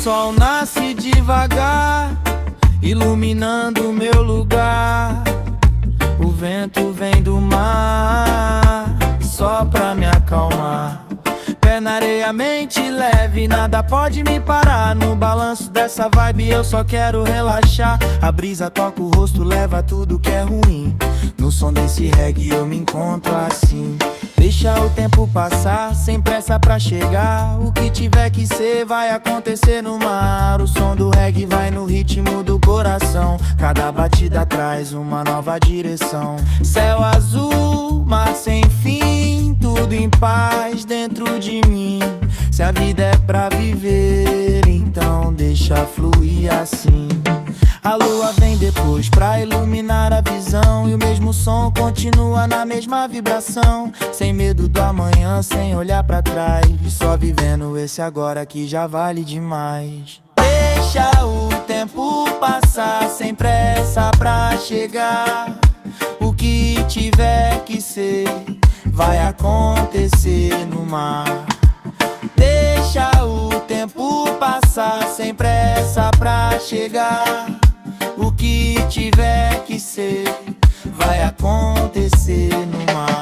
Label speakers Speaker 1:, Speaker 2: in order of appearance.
Speaker 1: sol nasce devagar, iluminando meu lugar. O vento vem do mar, só pra me acalmar. Pé na areia, mente leve, nada pode me parar. No balanço dessa vibe eu só quero relaxar. A brisa toca o rosto, leva tudo que é ruim. No som desse reggae eu me encontro assim. Deixa o tempo passar, sem pressa pra chegar. O que tiver que ser vai acontecer no mar. O som do reggae vai no ritmo do coração. Cada batida traz uma nova direção. Céu azul, mar sem fim, tudo em paz dentro de mim. Se a vida é pra viver, então deixa fluir assim. A lua vem depois pra iluminar a visão, e o mesmo som continua na mesma vibração. Sem medo do amanhã, sem olhar pra trás, só vivendo esse agora que já vale demais. Deixa o tempo passar, sem pressa pra chegar. O que tiver que ser vai acontecer no mar. Deixa o tempo passar, sem pressa pra chegar. O que tiver que ser vai acontecer no mar.